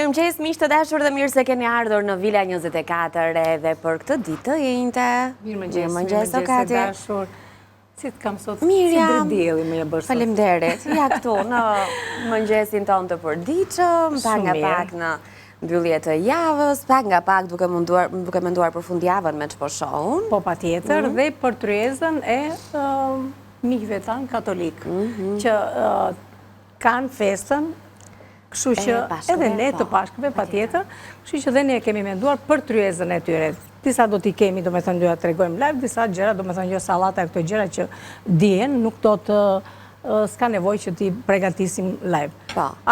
Mirëmëngjes, miq të dashur dhe mirë se keni ardhur në Vila 24 edhe për këtë ditë të njëjtë. Mirëmëngjes të dashur. Si të kam sot? Miriam, si dredhielli më e bërë sot. Faleminderit. Ja këtu në mëngjesin tonë të përditshëm, pak nga pak në mbyllje të javës, pak nga pak duke menduar për fundjavën me ç'po shohun. Po patjetër, dhe për tryezën e miqve tanë katolik, që kanë festën. Kështu që edhe ne të Pashkëve patjetër, kështu që dhe ne kemi menduar për tryezën e tyre. Disa do t'i kemi, do me thënë, do ja tregojmë live, disa gjëra, do me thënë, jo sallata e këto gjëra që dihen, nuk do të s'ka nevojë që t'i përgatisim live.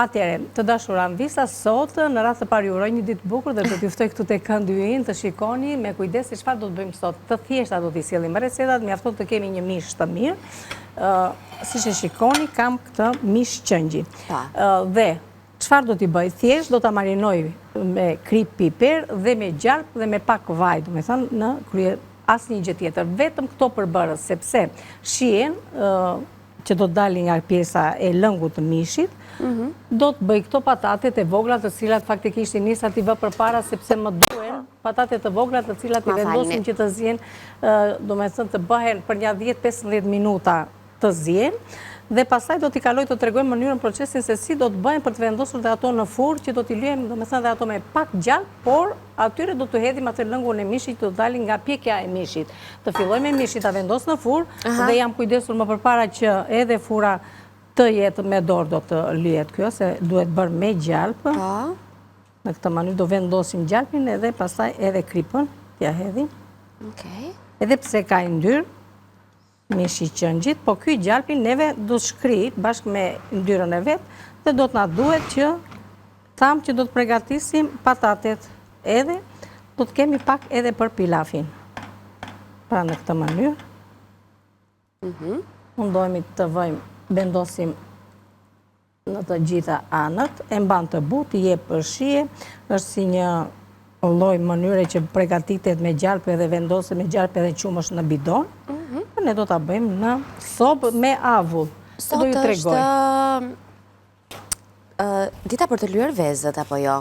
Atëherë, të dashura Visa, sot në radhë të parë ju uroj një ditë bukur dhe do t'ju ftoj këtu te këndi ynë të shikoni me kujdes se çfarë do të bëjmë sot. Të thjeshta do t'i sjellim recetat, mjafton të kemi një mish të mirë. Siç e shikoni, kam këtë mish qëngji. Dhe çfarë do t'i bëj? Thjesht do ta marinoj me krip piper dhe me gjalp dhe me pak vaj, do me thënë në krye asnjë gjë tjetër, vetëm këto përbërës, sepse shihen që do të dalin nga pjesa e lëngut të mishit, do të bëj këto patatet e vogla, të cilat faktikisht i nisa t'i vë përpara sepse më duhen patatet të vogla të cilat i vendosim që të zien, do me thënë të bëhen për një 10-15 minuta të zien. Dhe pastaj do t'i kaloj të tregoj mënyrën procesin se si do të bëjmë për të vendosur dhe ato në furrë që do t'i lyejmë, do me thënë dhe ato me pak gjallë, por atyre do të hedhim atë lëngun e mishit të dalin nga pjekja e mishit. Të filloj me mishit, ta vendos në furrë dhe jam kujdesur më përpara që edhe furra të jetë me dorë do të lyhet kjo, se duhet bërë me gjallë. Në këtë mënyrë do vendosim gjallpin edhe pastaj edhe kripën, t'ja hedhim. Edhe pse ka yndyrë, mishi qëngjit, po ky gjalpin neve do të shkrit bashkë me yndyrën e vetë dhe do të na duhet që thamë që do të përgatisim patatet edhe do të kemi pak edhe për pilafin. Pra në këtë mënyrë. Mundohemi të vëjmë, vendosim në të gjitha anët, e mban të butë, i jep për shije, është si një lloj mënyre që përgatitet me gjalpë dhe vendoset me gjalpë dhe qumësh në bidon. Ne do t'a bëjmë në sobë me avull. Sot është dita për të lyer vezët, apo jo?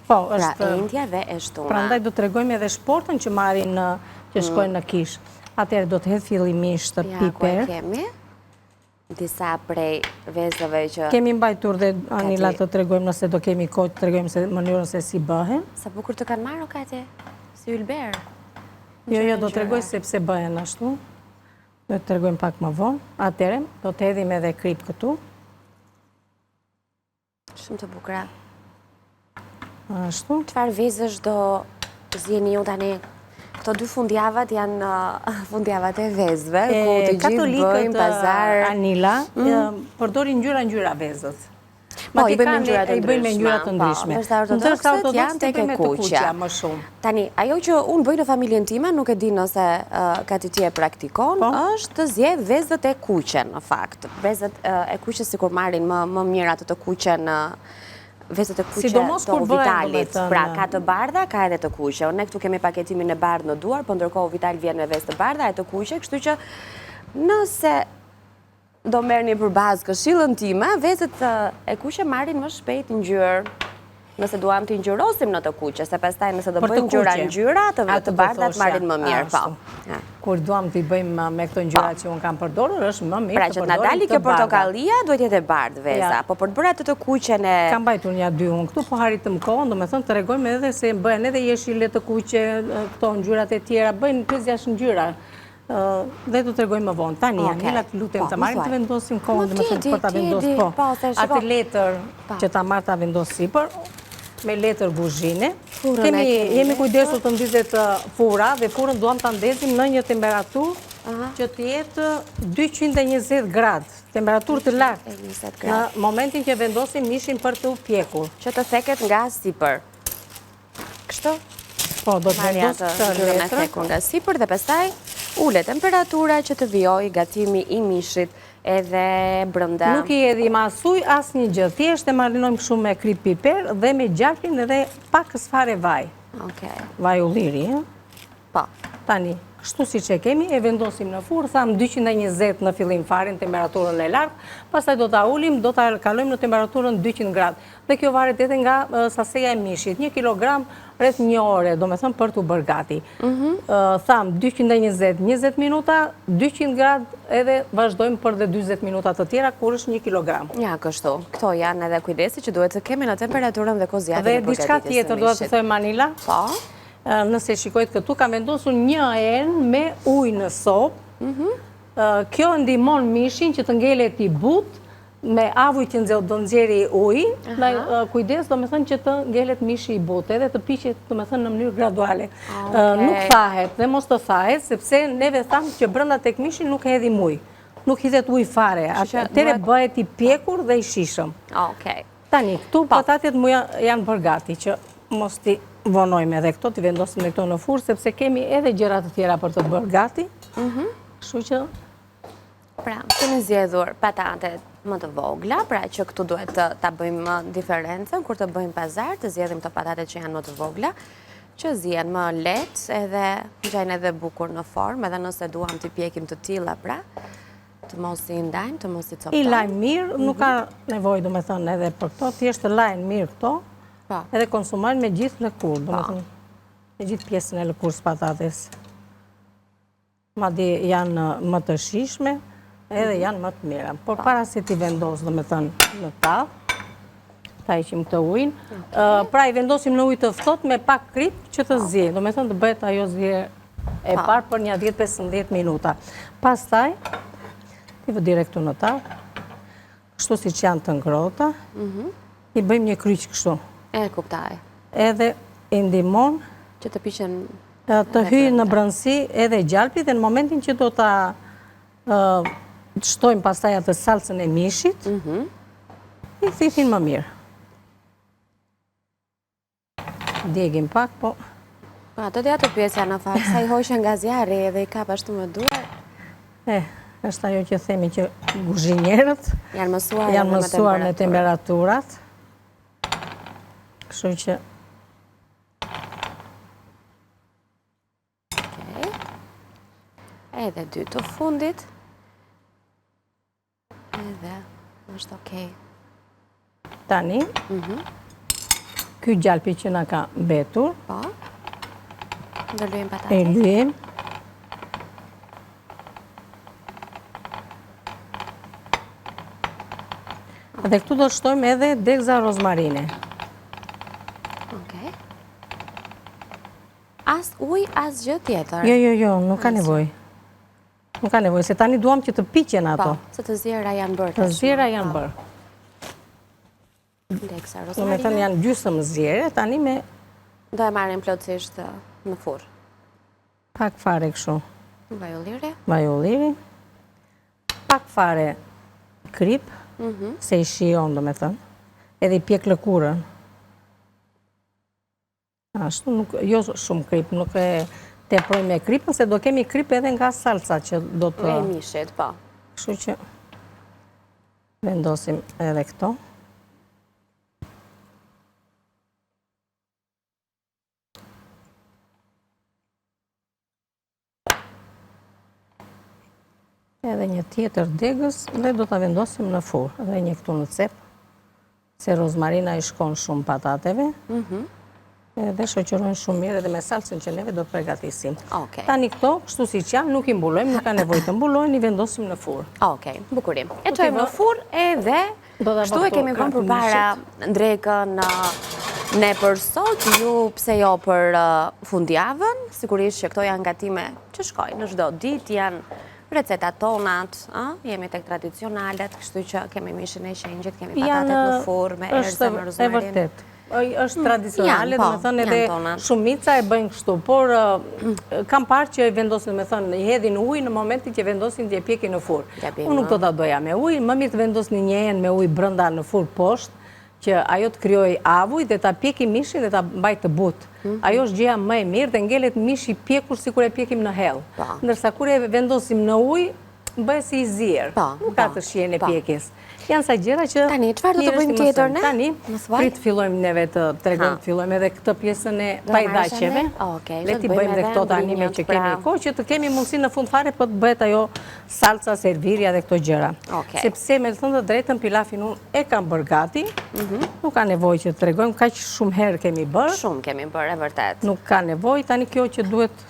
Po, është. Pra, endja dhe e shtuna. Prandaj do t'tregojmë edhe shportën që marrin që shkojnë në kish. Atëherë do të hedh fillimisht piper. Ja, ku kemi? Disa prej vezëve që... Kemi mbajtur dhe Anila të tregojmë nëse do kemi kohë të tregojmë se mënyrën se si bëhen. Sa bukur të kanë marrë, Kati? Si ylber. Jo, do t'tregoj sepse bëhen ashtu. Do të tregojmë pak më vonë. Atëherë, do të hedhim edhe krip këtu. Shumë të bukura. Ashtu. Çfarë vezësh do zjeni ju tani? Këto 2 fundjavat janë fundjavat e vezëve, ku të gjithë bëjmë pazar. Anila, përdorin ngjyra vezët. Po, i bëjmë me ngjyra të ndryshme. Ndërsa ortodokset janë tek e kuqja. Tani, ajo që unë bëj në familjen time, nuk e di nëse Kati ti e praktikon, është të zjedh vezët e kuqe, në fakt. Vezët e kuqe sikur marrin më mirë atë të kuqe në vezët e kuqe të Vitalit. Pra, ka të bardha, ka edhe të kuqe. Ne këtu kemi paketimin e bardhë në duar, po ndërkohë Vital vjen me vezë të bardha e të kuqe, kështu që nëse do merrni për bazë këshillën time, vezët e kuqe marrin më shpejt ngjyrë. Nëse duam të ngjyrosim në të kuqe, se pastaj nëse do bëjmë ngjyra, të bardhat marrin më mirë, po. Kur duam t'i bëjmë me këto ngjyra që unë kam përdorur, është më mirë pra që na dali kjo portokallia, duhet jetë e bardhë veza, po për të bërë atë të kuqen e... Kam mbajtur një 2 unë këtu, po haritëm kohën, do me thënë të regojmë edhe se bëhen edhe jeshile të kuqe, këto ngjyrat e tjera, bëjnë 5-6 ngjyra. Dhe du të regojmë më vonë. Tani, Anila, të lutem të marim të vendosim kohën, dhe me thëmë për të vendosë po. Atë letër që ta marrë të vendosë sipër, me letër guzhine. Jemi kujdesur të ndizet fura, dhe furën duam të ndezim në një temperaturë që të jetë 220 gradë, temperaturë të lartë, në momentin që vendosim mishin për të pjekur. Që të theket nga sipër. Kështu? Po, do të vendosë të letër nga sipër dhe pastaj ule temperatura që të vijoj gatimi i mishit edhe brënda. Nuk i edhim as ujë, as një gjë. Thjesht e marinojmë shumë me krip piper dhe me gjalpin edhe pak sfare vaj. Vaj ulliri, Po. Tani, kështu si që kemi, e vendosim në furrë, thamë 220 në fillim fare në temperaturën e lartë, pastaj do ta ulim, do ta kalojmë në temperaturën 200 gradë. Dhe kjo varet edhe nga saseja e mishit. 1 kilogram rreth 1 ore, do me thëmë për të bërë gati. Thamë 220, 20 minuta, 200 gradë edhe vazhdojmë për dhe 20 minuta të tjera, kur është 1 kilogram. Ja, kështu. Këto janë edhe kujdesi që duhet të kemi në temperaturën dhe kozjatin e përgatitjes së mishit. Dhe diçka tjetër do të thojë Manila? Po. Nëse shikojt këtu, kam vendosur 1 enë me ujë në sopë. Kjo ndihmon mishin që të ngelet i butë, me avuj që do nxjerri ujë, kujdes do me thënë që të ngelet mishi i butë, edhe të piqet do me thënë në mënyrë graduale. Nuk thahet dhe mos të thahet, sepse neve thamë që brenda tek mishi nuk hedhim ujë. Nuk hidhet ujë fare, atëre bëhet i pjekur dhe i shishëm. Tani, këtu patatet mu janë bërë gati, që mos t'i vonojmë edhe këto, t'i vendosim dhe këto në furrë, sepse kemi edhe gjëra të tjera për të bërë gati. Kështu që... Pra, kemi zgjedhur patatet më të vogla, pra që këtu duhet të bëjmë diferencën, kur të bëjmë pazar, të zgjedhim të patatet që janë më të vogla, që zihen më lehtë edhe gjajnë edhe bukur në formë, edhe nëse duam t'i pjekim të tilla, pra, të mos i ndajmë, të mos i coptojmë. I lajmë mirë, nuk ka nevojë, do me thënë, edhe për këto, thjesht të lajnë mirë këto, edhe konsumojnë me gjithë lëkurë, do me thënë, me gjithë pjesën e lëkurës patates. Madje janë më të shishme, edhe janë më të mira. Por para se t'i vendosë, do me thënë, në tavë, ta iqim këtë ujnë, pra i vendosim në ujë të ftohtë me pak krip që të zjejë. Do me thënë të bëhet ajo zjejë e parë për një 10-15 minuta. Pastaj, t'i vë direktu në tavë, kështu si që janë të ngrota, i bëjmë një kryq kështu. E kuptaj. Edhe i ndihmon që të piqen... të hyjë në brëndësi edhe gjalpi, dhe në momentin që do ta shtojmë pastaj atë salsën e mishit, i thithin më mirë. Djegim pak, po... Ato dhe ato pjesja në fakt, sa i hojshë nga zjarri dhe i kap ashtu me duar. Është ajo që themi që guzhinjerët janë mësuar me temperaturat. Kështu që... Edhe 2 të fundit. Edhe, është okej. Tani, ky gjalpi që na ka mbetur, do lyejmë patates. E lyejmë. Dhe këtu do të shtojmë edhe degza rozmarine. Okej. As ujë, as gjë tjetër. Jo, nuk ka nevojë. Nuk ka nevojë, se tani duam që të piqen ato. Se të zjera janë bërë. Të zjera janë bërë. Degza rozmarine. Do me thënë janë gjysëm zjere, tani me... Do e marrim plotësisht në furrë. Pak fare kështu. Vaj ulliri. Vaj ulliri. Pak fare krip, se i shijon, do me thënë. Edhe i pjek lëkurën. Ashtu, jo shumë krip, nuk e teproj me kripën, se do kemi krip edhe nga salsa që do të... E mishit, po. Kështu që vendosim edhe këto. Edhe një tjetër degës dhe do të vendosim në furrë. Edhe një këtu në cep, se rozmarina i shkon shumë patateve. Dhe shoqërojnë shumë mirë edhe me salsën që neve do të përgatisim. Tani këto, kështu si që janë, nuk i mbulojmë, nuk ka nevojë të mbulojnë, i vendosim në furrë. Okej, bukurim. E çojmë në furrë edhe kështu e kemi vënë përpara drekën ne për sot, ju pse jo për fundjavën. Sigurisht që këto janë gatime që shkojnë në çdo ditë, janë recetat tonat, jemi tek tradicionalet, kështu që kemi mishin e qenjit, kemi patatet në furrë me erëza me rozmarin. E vërtet. Është tradicionale, dhe me thënë edhe shumica e bëjnë kështu, por kam parë që vendosin, me thënë, i hedhin ujë në momentin që vendosin të pjekin në furrë. Unë nuk do ta doja me ujë, më mirë të vendosin një enë me ujë brenda në furrë poshtë, që ajo të krijojë avuj dhe ta pjeki mishin dhe ta mbaj të butë. Ajo është gjëja më e mirë dhe ngelet mishi pjekur sikur e pjekim në hell. Ndërsa kur e vendosim në ujë, bëhe si i zirë, nuk ka të shien e pjekjes. Janë sa gjëra që... Tani, qëfar do të bëjmë tjetër ne? Tani, prit fillojmë neve të tregojmë, fillojmë edhe këtë pjesën e pajdaqeve. Le ti bëjmë dhe këto tani me që kemi kohë, që të kemi mundësi në fund fare për të bëhet ajo salca, servirja dhe këto gjëra. Sepse me të thënë të drejtën pilafin unë e kam bërë gati, nuk ka nevoj që të tregojmë, ka që shumë herë kemi bërë. Shumë kemi bërë, e vërtet. Nuk ka nevoj, tani kjo që duhet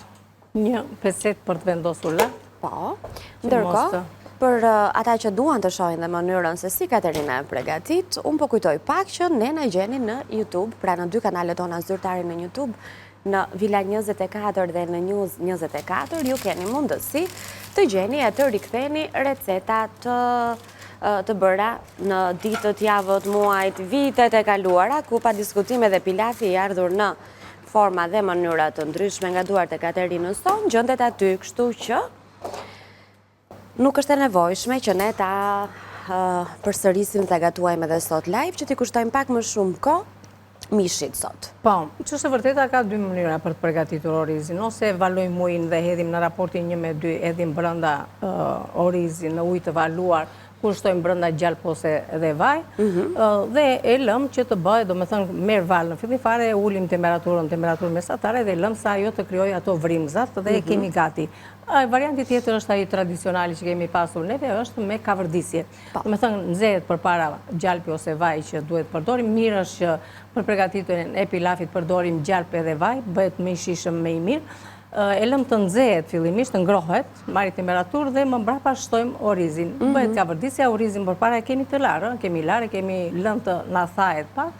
një pecet për të vendosur latë. Po, ndërkohë, për ata që duan të shohin dhe mënyrën se si Katerina e pregatit, unë po kujtoj pak që ne në gjeni në YouTube, pra në 2 kanalet tona zyrtare në YouTube, në Villa 24 dhe në News 24, ju keni mundësi të gjeni e të riktheni recetat të bëra në ditët, javët, muajt, vitet e kaluara, ku pa diskutime dhe pilafi i ardhur në forma dhe mënyra të ndryshme nga duart e Katerinës son, gjendet aty, kështu që nuk është e nevojshme që ne ta përsërisim të gatuajme dhe sot live, që t'i kushtojmë pak më shumë ko mishit sot. Po, që është vërteta ka 2 mënyra për të përgatitur orizin. Ose valojmë ujin dhe hedhim në raportin 1-2, hedhim brënda orizin në ujë të valuar, kushtojmë brënda gjallp ose dhe vaj, dhe e lëm që të bëjë, do me thënë, merë valë në fillim fare, ullim temperaturë mesatare dhe lëm sa ajo të kryoj ato vrimzat dhe e kemi gati. Varianti tjetër është ai tradicionali që kemi pasur neve, është me kavërdisje. Do me thënë, nxehet përpara gjalpi ose vaj që duhet përdorim, mirë është që për përgatitjen e pilafit përdorim gjalp edhe vaj, bëhet më i shishëm më i mirë. E lëm të nxehet fillimisht, të ngrohet, marri temperaturë dhe më mbrapa shtojmë orizin. Bëhet kavërdisja, orizin përpara kemi të larë, kemi lënë të na thahet pak,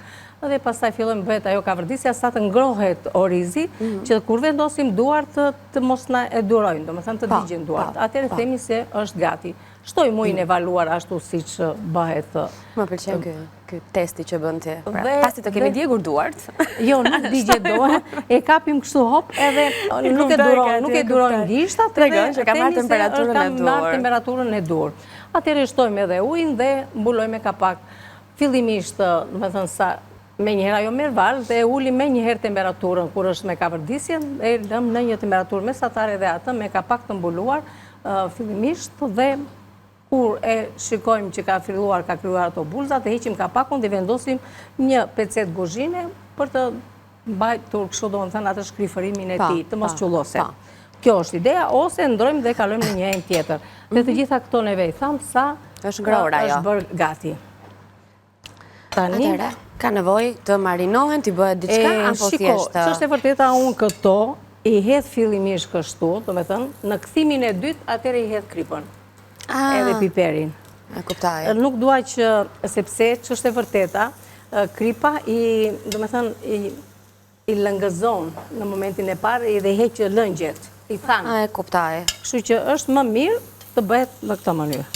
dhe pastaj fillojmë bëhet ajo kavërdisja sa të ngrohet orizi, që kur vendosim duart të mos na e durojnë, do me thënë të digjen duart. Atëherë themi se është gati. Shtojmë ujin e valuar ashtu si që bëhet. Më pëlqen ky testi që bën ti. Pasi të kemi djegur duart. Jo, nuk digje duart, e kapim kështu hop edhe nuk e durojnë gishtat. Tregon që ka marrë temperaturën e dur. Atëherë shtojmë edhe ujin dhe mbulojmë me kapak. Fillimisht, do me thënë sa me njëherë ajo merë valë dhe ullim me njëherë temperaturën kur është me kavërdisjen e lëm në një temperaturë mesatare dhe atë me kapak të mbuluar fillimisht dhe kur e shikojmë që ka filluar, ka kryuar ato bulzat dhe heqim kapakun dhe vendosim një pecet guzhine për të bajtur kështu do më thënë atë shkrifërimin e ti, të mos qullose. Kjo është ideja, ose ndrojmë dhe kalojmë në një enjë tjetër. Dhe të gjitha këto neve i thamë sa është bërë gati. Atëre, ka nevoj të marinohen, t'i bëhet diçka, apo thjeshtë? Që është e vërteta unë këto, i hedh fillimisht kështu, do me thënë, në kthimin e dytë, atëre i hedh kripën, edhe piperin. E kuptaj. Nuk dua që, sepse që është e vërteta, kripa do me thënë, i lëngëzon në momentin e parë dhe heqë lëngjet, i thanë. E kuptaj. Kështu që është më mirë të bëhet në këtë mënyrë.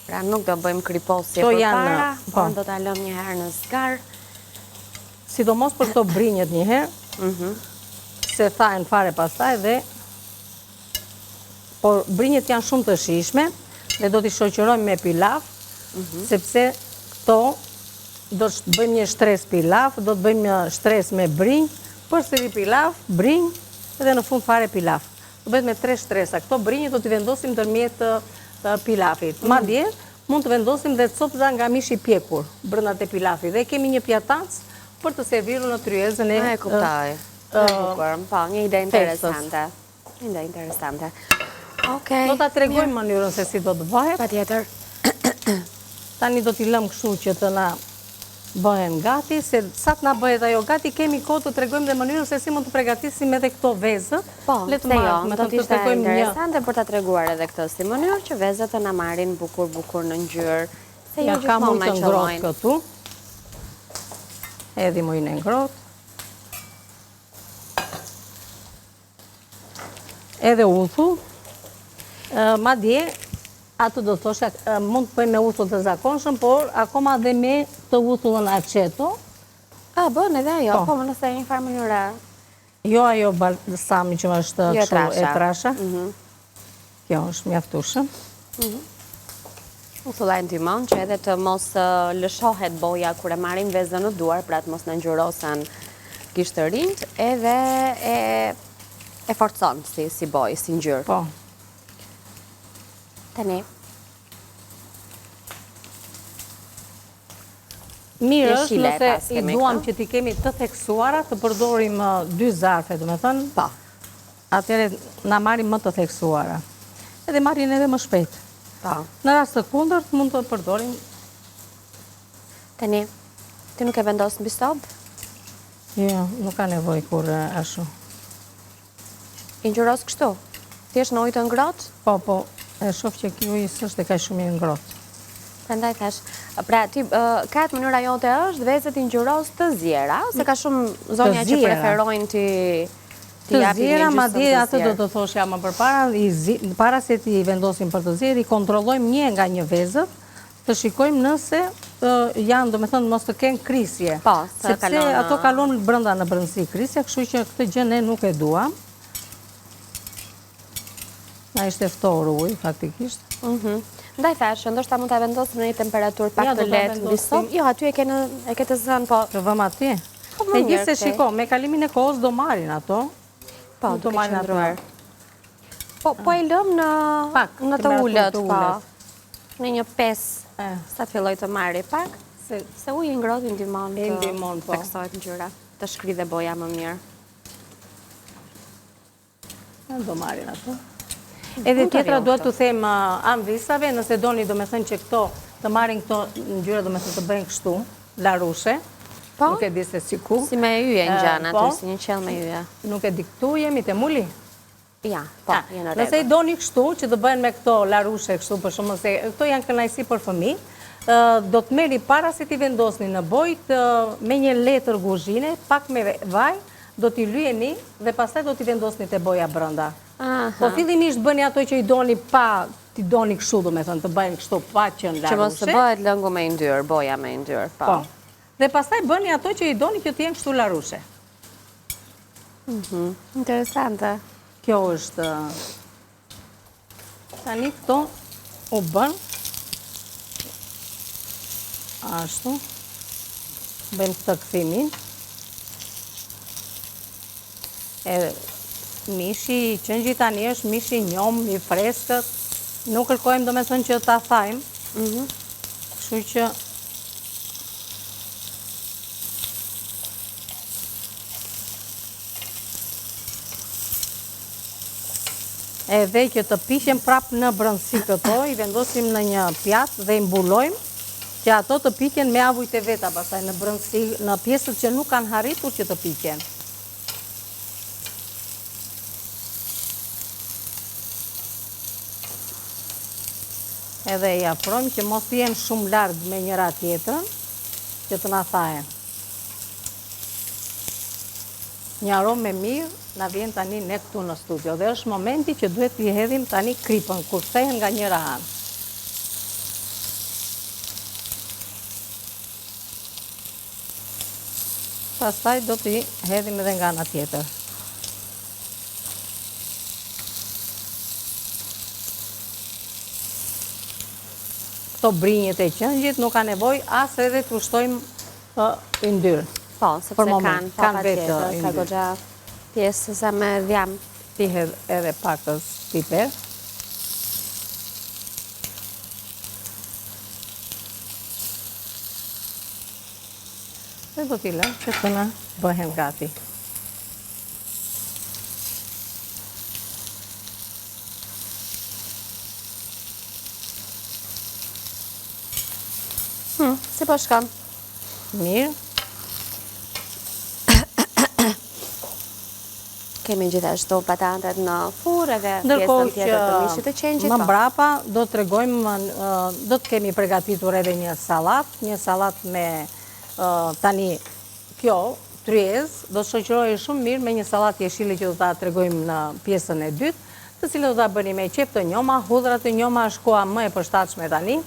Pra nuk do bëjmë kriposje për para, por do t'a lëm njëherë në zgar. Sidomos për këto brinjët njëherë, se thajnë fare pastaj dhe, por brinjët janë shumë të shishme dhe do t'i shoqërojmë me pilaf, sepse këto do të bëjmë një shtres pilaf, do të bëjmë një shtres me brinjë, përsëri pilaf, brinjë dhe në fund fare pilaf. Do bëhet me 3 shtresa. Këto brinjët do t'i vendosim ndërmjet pilafit. Madje, mund të vendosim dhe copza nga mishi pjekur, brënda të pilafit. Dhe kemi një pjatac për të serviru në tryezën e... E kuptaj. Po, një ide interesante. Një ide interesante. Do t'a tregojmë mënyrën se si do të bëhet. Pa tjetër. Tani do t'i lëm kështu që të na bëhen gati, se sa të na bëhet ajo gati, kemi kohë të tregojmë dhe mënyrën se si mund të përgatisim edhe këto vezët. Po, se jo, do t'ishte interesante për t'a treguar edhe këtë si mënyrë që vezët të na marrin bukur në ngjyrë. Se jo gjithmonë me qëllojnë. Ka mujtë ngrotë këtu. Edhi mujnë e ngrotë. Edhe uthu. Madje, atë do të thoshe, mund të bëjmë me uthull të zakonshëm, por akoma dhe me të uthullën aceto. Bën edhe ajo, po më nëse një farë mënyra. Jo ajo balsami që është e trasha. Kjo është mjaftueshëm. Uthulla e ndihmon që edhe të mos lëshohet boja kur e marrim vezën në duar, pra të mos na ngjyrosen gishtërinjt, edhe e forcon si bojë, si ngjyrë. Po. Tani. Mirë është nëse i duam që t'i kemi të theksuara, të përdorim 2 zarfe, do me thënë. Pa. Atëre na marrim më të theksuara. Edhe marrin edhe më shpejt. Pa. Në rast të kundërt mund të përdorim. Tani, ti nuk e vendos në bistobë? Jo, nuk ka nevoj kur ashtu. I ngjyros kështu? Thjesht në ujë të ngrohtë? Po, e shoh që ky ujë s'është e kaq shumë i ngrohtë. Prandaj thash, pra ti katë mënyra jote është vezët i ngjyros të zjera, se ka shumë zonja që preferojnë ti të zjera, madje atë do të thoshja më përpara, para se ti vendosim për të zjerë, i kontrollojmë një nga një vezët, të shikojmë nëse janë, do me thënë, mos të kenë krisje. Po, sepse ato kalon brenda në brendësi krisje, kështu që këtë gjë ne nuk e duam. Na ishte ftohur uji, faktikisht. Ndaj thash, ndoshta mund ta vendosim në një temperaturë pak të lehtë në bistobë. Jo, aty e ke të zënë, po. Të vëmë atje. Megjithëse shiko, me kalimin e kohës do marrin ato. Po, do marrin ato. Po e lëm në të ulët, po. Në një 5, sa filloj të marri pak, se uji i ngrohtë ndihmon të theksohet ngjyra, të shkridhe boja më mirë. Do marrin ato. Edhe tjetra duhet të them anvisave, nëse doni do me thënë që këto të marrin këto ngjyra, do me thënë të bëjnë kështu, larushe, nuk e di se si ku. Si me yje në gjanë aty, si një qell me yje. Nuk e di këtu jemi te muli? Ja, po, jenë rreth. Nëse i doni kështu, që të bëjnë me këto larushe kështu, për shumë se këto janë kënaqësi për fëmijë, do të merri para se t'i vendosni në bojë me një letër kuzhine, pak me vaj, do t'i lyeni dhe pastaj do t'i vendosni te boja brenda. Po fillimisht bëni ato që i doni pa, t'i doni kështu, do me thënë, të bëjnë kështu pa qenë larushe. Që mos të bëhet lëngu me ndyrë, boja me ndyrë, po. Dhe pastaj bëni ato që i doni që t'jenë kështu larushe. Interesante. Kjo është... Tani këto u bën. Ashtu. Bëjmë këtë këthimin. Mishi i qëngjit tani është mishi njom, i freskët. Nuk kërkojmë do me thënë që ta thajmë. Kështu që... Edhe që të pishem prap në brëndësi këto, i vendosim në një pjatë dhe i mbulojmë, që ato të piken me avujt e veta, pastaj në brëndësi, në pjesët që nuk kanë harritur që të piken. Edhe i afrojmë që mos jenë shumë largë me njëra tjetrën, që të na thajen. Një aromë me mirë na vjen tani ne këtu në studio dhe është momenti që duhet t'i hedhim tani kripën kur kthehen nga njëra anë. Pastaj do t'i hedhim edhe nga ana tjetër. Këto brinjët e qëngjit nuk ka nevoj as edhe të ushtojmë yndyrë. Po, sepse kanë vetë, ka goxha pjesë sa me dhjam. Ti hedh edhe pakës piper. Dhe do t'i lëmë që të në bëhen gati. Si po shkon? Mirë. Kemi gjithashtu patantet në furrë edhe pjesën tjetër të mishit të qengjit. Më mbrapa do të tregojmë, do të kemi përgatitur edhe një salat me tani kjo tryez, do të shoqërohej shumë mirë me një salat jeshile që do ta tregojmë në pjesën e dytë, të cilën do ta bëni me qep të njoma, hudhra të njoma është koha më e përshtatshme tani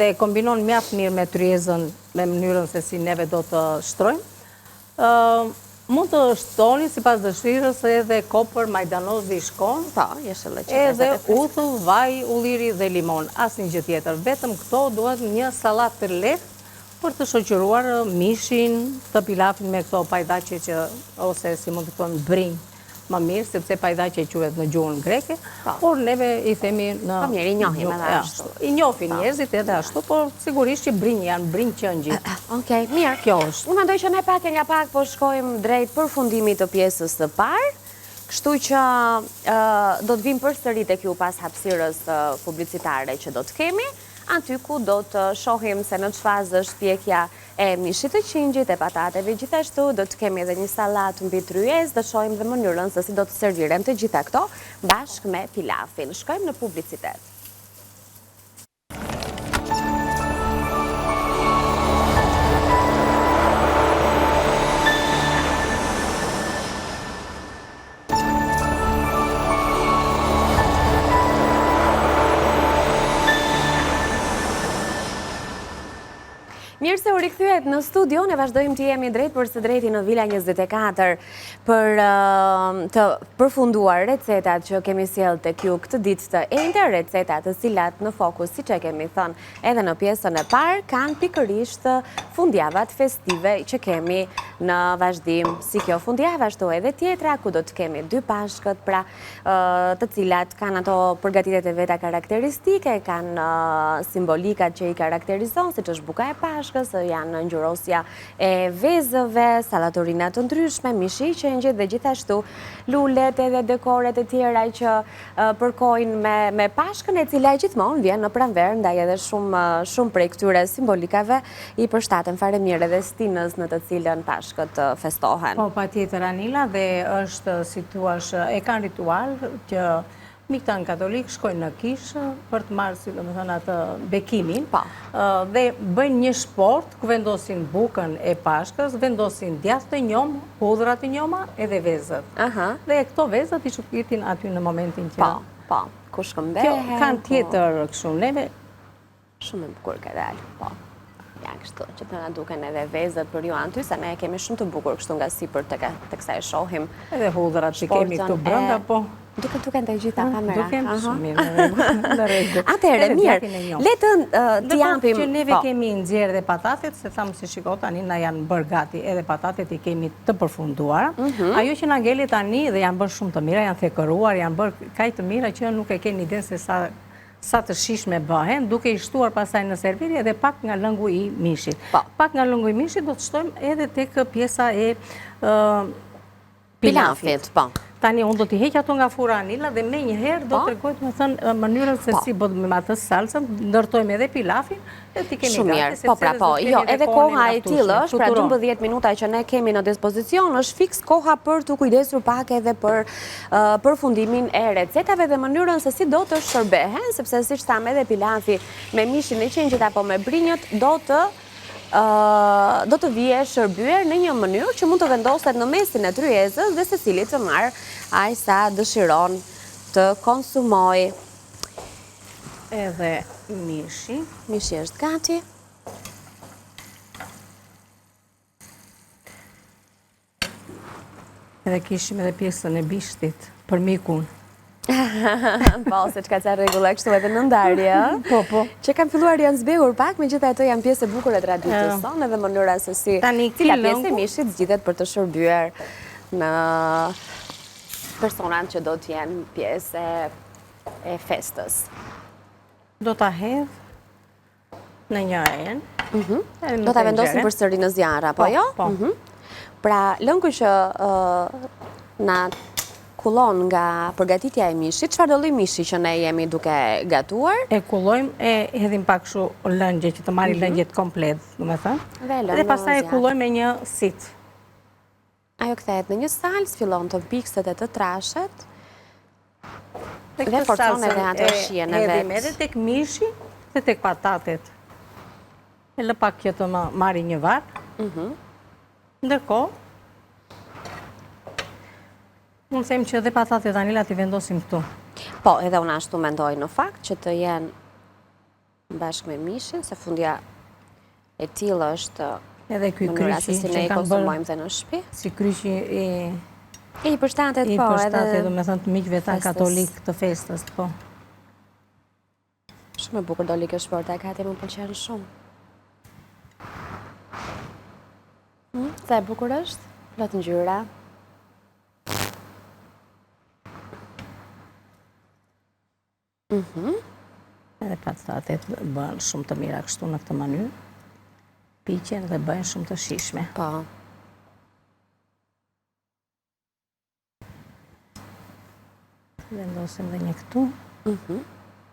dhe kombinon mjaft mirë me tryezën me mënyrën se si neve do të shtrojmë. Mund të shtoni sipas dëshirës edhe kopër, majdanoz, vishkon, edhe uthull, vaj, ulliri dhe limon, asnjë gjë tjetër. Vetëm këto duhet një sallat të lehtë për të shoqëruar mishin të pilafin me këto pajdaqe që ose si mund të thonë brinj. më mirë, sepse pajdaqe quhet në gjuhën greke, por neve i themi në... Po mirë, i njohim edhe ashtu. I njohin njerëzit edhe ashtu, por sigurisht që brinj janë brinj qëngjit. Okej, mirë. Kjo është. Unë mendoj që ne pak e nga pak po shkojmë drejt përfundimit të pjesës së parë, kështu që do të vim përsëri tek ju pas hapësirës publicitare që do të kemi, aty ku do të shohim se në çfarë fazë është pjekja e mishit të qingjit, e patateve, gjithashtu do të kemi edhe një sallatë mbi tryezë, do shohim dhe mënyrën se si do të servirem të gjitha këto bashkë me pilafin. Shkojmë në publicitet. Mirë se u rikthyet në studio, ne vazhdojmë të jemi drejt për së drejti në Vila 24 për të përfunduar recetat që kemi sjellë tek ju këtë ditë të enjte, recetat të cilat në fokus, siç e kemi thënë edhe në pjesën e parë, kanë pikërisht fundjavat festive që kemi në vazhdim, si kjo fundjavë ashtu edhe tjetra, ku do të kemi dy pashkët, pra të cilat kanë ato përgatitjet e veta karakteristike, kanë simbolikat që i karakterizon, siç është buka e pashkës, janë ngjyrosja e vezëve, sallatorina të ndryshme, mishi i qengjit dhe gjithashtu lulet edhe dekoret e tjera që përkojnë me pashkën, e cila gjithmonë vjen në pranverë, ndaj edhe shumë prej këtyre simbolikave i përshtaten fare mirë edhe stinës në të cilën pashkët festohen. Po, patjetër Anila, dhe është, si thua, e kanë ritual që miqtan katolik shkojnë në kishë për të marrë, si do të thënë, atë bekimin, dhe bëjnë një sport ku vendosin bukën e pashkës, vendosin djathtë të njoma, hudhra të njoma edhe vezët. Dhe këto vezët i shkëpitin aty në momentin që... Po, ku shkëmbehet. Kjo kanë tjetër kështu neve. Shumë e bukur ka dalë, po. Ja, kështu, që të na duken edhe vezët për ju aty, se ne kemi shumë të bukur kështu nga sipër teksa e shohim. Edhe hudhrat që kemi këtu brenda, po. Duken të gjitha kamera. Duken shumë mirë, në rregull. Atëherë, mirë, le të japim... Që neve kemi nxjerrë dhe patatet, se thamë si shiko tani na janë bërë gati edhe patatet i kemi të përfunduara. Ajo që na ngeli tani dhe janë bërë shumë të mira, janë thekëruar, janë bërë kaq të mira që nuk e keni idenë se sa të shishme bëhen, duke i shtuar pasaj në servirje edhe pak nga lëngu i mishit. Pak nga lëngu i mishit do të shtojmë edhe tek pjesa e pilafit. Tani unë do t'i heq ato nga fura Anila dhe me njëherë do të tregoj, me thënë, mënyrën se si bëjmë me atë salsën, ndërtojmë edhe pilafin dhe t'i kemi gati. Shumë mirë, po, jo, edhe koha e tillë është, pra 12 minuta që ne kemi në dispozicion, është fiks koha për të kujdesur pak edhe për përfundimin e recetave dhe mënyrën se si do të shërbehen, sepse siç thamë edhe pilafi me mishin e qengjit apo me brinjët do të vije shërbyer në një mënyrë që mund të vendoset në mesin e tryezës dhe secili të marrë aq sa dëshiron të konsumoj. Edhe mishi. Mishi është gati. Edhe kishim edhe pjesën e bishtit për mikun. Po, se që ka ca rregulla kështu edhe në ndarje. Po. Që kam filluar janë zbehur pak, megjithatë janë pjesë e bukur e traditës sonë edhe mënyra se si cila pjesë e mishit zgjidhet për të shërbyer në personat që do të jenë pjesë e festës. Do ta hedh në një enë. Do ta vendosim përsëri në zjarr apo jo? Po. Pra, lëngu që na kullon nga përgatitja e mishit, çfarë do lloj mishi që ne jemi duke gatuar? E kullojmë, e hedhim pak kështu lëngje që të marrë lëngjet komplet, domethënë. Dhe pastaj e kullojmë me një sit. Ajo kthehet në një salcë, fillon të pikset e të trashet. Dhe forcon edhe atë shijen e vet. Hedhim edhe tek mishi dhe tek patatet. E lë pak që të marrë një varë. Ndërkohë, unë them që edhe patatet Anila t'i vendosim këtu. Po, edhe unë ashtu mendoj në fakt që të jenë bashkë me mishin, se fundja e tillë është edhe ky mënyra se si ne i konsumojmë dhe në shtëpi. Si kryqi i përshtatet, po, edhe... I përshtatet, do me thënë të miqve ta katolik të festës, po. Shumë e bukur doli kjo shporta, Kati, më pëlqen shumë. Sa e bukur është? Plot ngjyra. patatet bëhen shumë të mira kështu në këtë mënyrë. Piqen dhe bëhen shumë të shishme. Po. Vendosim dhe një këtu.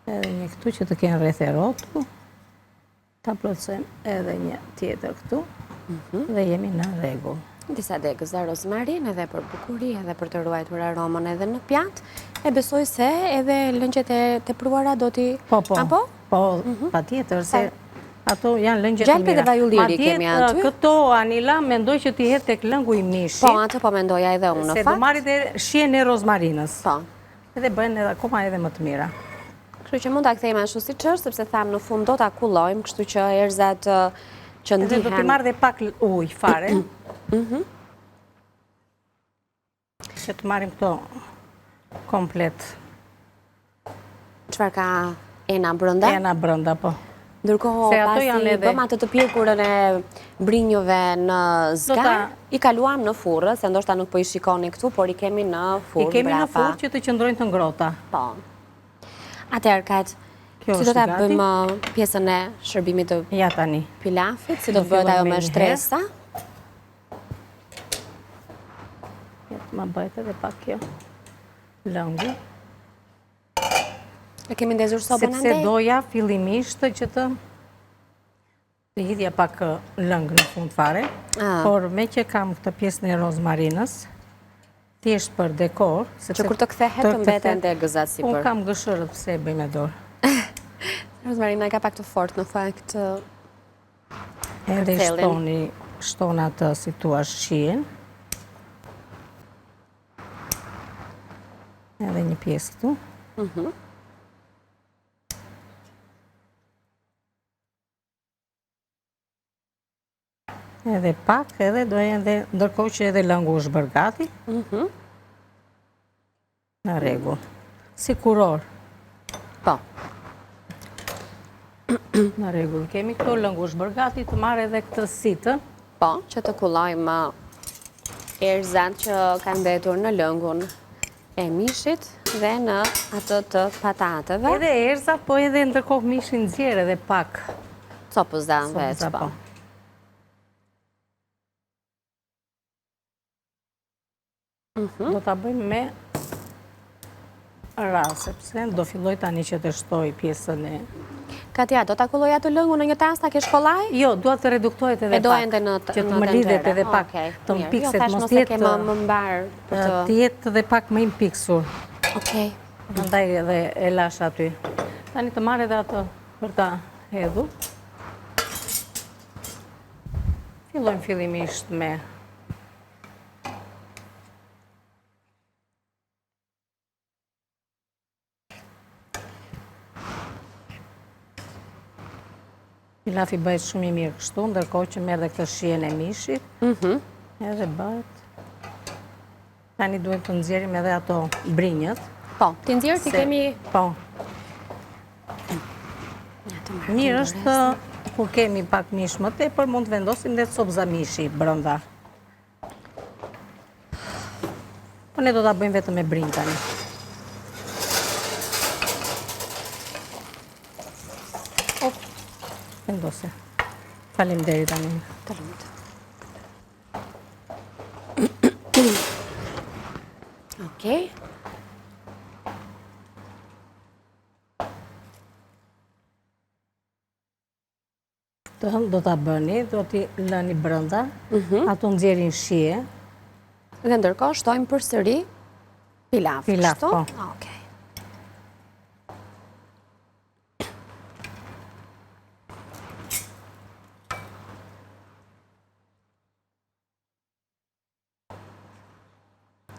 Edhe një këtu që të kenë rreth e rotu. Ta plotësojmë edhe një tjetër këtu. Dhe jemi në rregull. Disa degës dhe rozmarin edhe për bukuri, edhe për të ruajtur aromën edhe në pjatë. E besoj se edhe lëngjet e tepruara do t'i... Po, pa tjetër, se ato janë lëngjet të mira. Gjalpë dhe vajulliri kemi aty. Këto, Anila, mendoj që t'i hetë tek lëngu i mishit. Po, atë po mendoja edhe unë në fakt. Se do marrit e shien e rozmarinës. Po. Edhe bëhen edhe akoma edhe më të mira. Kështu që mund t'a kthejmë ashtu si qërë, sepse thamë në fund do t'a kullojmë, kështu që erzat që ndihen... Edhe do t'i marrë dhe pak ujë fare. Që të marim këto komplet. Qëfar ka ena brënda? Ena brënda, po. Ndërkohë pasi bëm atë të pjekurën e brinjove në zgar, i kaluam në furrë, se ndoshta nuk po i shikoni këtu, por i kemi në furrë brapa. I kemi në furrë që të qëndrojnë të ngrota. Po. Atëherë, Kat, si do ta bëjmë pjesën e shërbimit të pilafit, si do të bëhet ajo me shtresa? Ma bëjt edhe pak kjo lëngu. E kemi ndezur sobën andej? Sepse doja fillimisht që të hidhja pak lëngë në fund fare, por me që kam këtë pjesën e rozmarinës, thjesht për dekor... Që kur të kthehet të mbeten dhe gëzat si për... Unë kam gëshërët pse e bëj me dorë. Rozmarina ka pak të fort në fakt edhe shtona të si tua shqien. Edhe një pjesë këtu. Edhe pak, edhe dojen dhe ndërkohë që edhe lëngu është bërë gati. Në rregull. Si kuror. Po. Në rregull. Kemi këto lëngu është bërë gati të marrë edhe këtë sitën. Po, që të kullojmë erzat që kanë mbetur në lëngun e mishit dhe në atë të patateve. Edhe erzat, po edhe ndërkohë mishin nxjerrë edhe pak. Copëza veç, po. Do t'a bëjmë me ras, sepse do filloj tani që të shtoj pjesën e... Katja, do t'a kulloj atë lëngu në një tas t'a ke shkollaj? Jo, do të reduktohet edhe pak. Që të më lidhet edhe pak të më pikset, mos të jetë dhe pak më impiksur. Okej. Ndaj edhe e lash aty. Tani të marrë edhe atë për ta hedhu. Fillojmë fillimisht me... Pilafi bëhet shumë i mirë kështu, ndërkohë që merr dhe këtë shien e mishit. Edhe bëhet. Tani duhet të nxjerrim edhe ato brinjët. Po, ti nxjerr ti kemi... Po. Mirë është kur kemi pak mish më tepër, mund të vendosim dhe copza mishi brenda. Po ne do ta bëjmë vetëm me brinjë tani. Vendose. Faleminderit tani. Të lumt. Okej. Do ta bëni, do t'i lëni brenda, ato nxjerrin shije. Dhe ndërkohë shtojmë përsëri pilaf. Pilaf, po. Okej.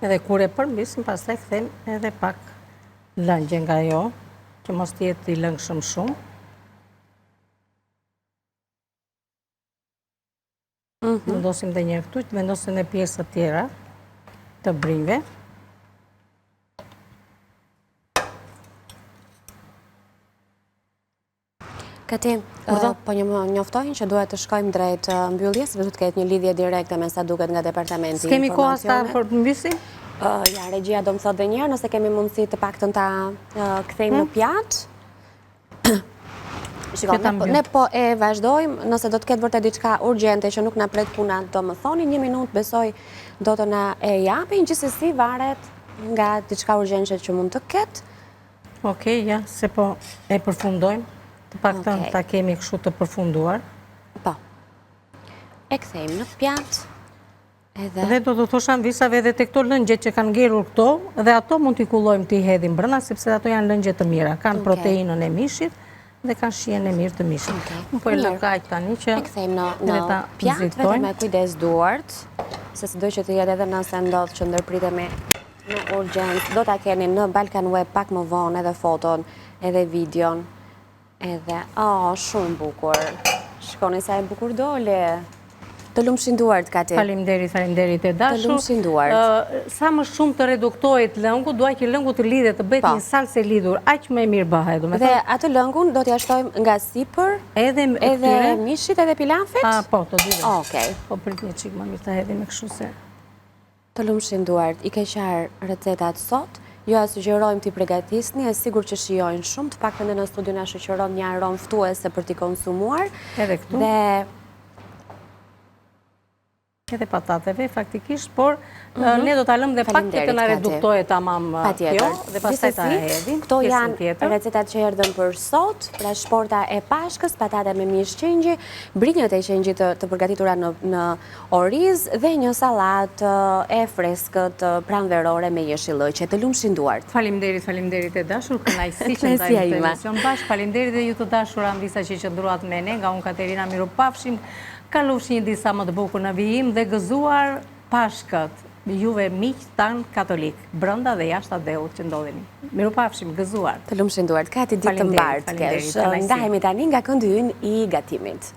Edhe kur e përmbisim, pastaj kthejmë edhe pak lëngje nga jo, që mos t'jetë i lëngshëm shumë. Vendosim dhe një këtu, vendosim dhe pjesët tjera të brinjve. Kati, po njoftojnë që duhet të shkojmë drejt mbylljes, dhe du të ketë një lidhje direkte me sa duket nga departamenti informacione. S'kemi kohë asta për të mbysim? Ja, regjia do më thot dhe njerë, nëse kemi mundësi të pak të ta kthejmë në pjatë. Ne po e vazhdojmë, nëse do të ketë vërtet diçka urgjente që nuk na pret puna, do më thoni, 1 minutë besoj do të na e japin, gjithsesi varet nga diçka urgjente që mund të ketë. Okej, ja, se po e përfundojmë, të paktën ta kemi kështu të përfunduar. Po. E kthejmë në pjatë. Dhe do të thosha visave edhe të këto lëngjet që kanë ngelur këto, dhe ato mund t'i kullojmë t'i hedhim brenda, sepse ato janë lëngje të mira. Kanë proteinën e mishit dhe kanë shijen e mirë të mishit. Më po e lëkaj tani që e kthejmë në pjatë, vetëm me kujdes duart, se s'do që të jetë edhe nëse ndodh që ndërpritemi në urgjencë, do ta keni në Balkan Web pak më vonë edhe foton, edhe videon, edhe shumë bukur. Shkoni sa e bukur dole. Të lumshin duart, Kati. Faleminderit e dashur. Të lumshin duart. Sa më shumë të reduktohet lëngu, dua që lëngu të lidhet, të bëhet një salse lidhur, aq më e mirë bëhet. Dhe atë lëngun do t'ja shtojmë nga sipër, edhe mishit edhe pilafit? Po, të dy. Okej. Po prit një çik më mirë ta hedhim me kështu se. Të lumshin duart, i ke qarë recetat sot. Jo a sugjerojmë t'i përgatisni, e sigur që shijojnë shumë, të paktën në studio na shoqëron një aromë ftuese për t'i konsumuar. Edhe këtu. Edhe patateve, faktikisht, por ne do t'alëm dhe pak të na reduktohet tamam kjo, dhe pastaj ta hedhim. Këto janë recetat që erdhën për sot, pra shporta e pashkës, patate me mish qingji, brinjët e qingjit të përgatitura në oriz, dhe një sallatë e freskët pranverore me jeshillëqe. Të lumshin duart. Faleminderit e dashur, kënaqësi që ndajmë këtë emision bashkë. Faleminderit dhe ju të dashur Andisa që qëndruat me ne, nga unë Katerina, miropafshim. Kalofshi një disa më të bukur në vijim dhe gëzuar Pashkët, juve miq tan katolik, brenda dhe jashtë dheut që ndodheni. Miropafshim, gëzuar. Të lumshin duart, Kati, ditë të mbartë kesh. Ndahemi tani nga këndi ynë i gatimit.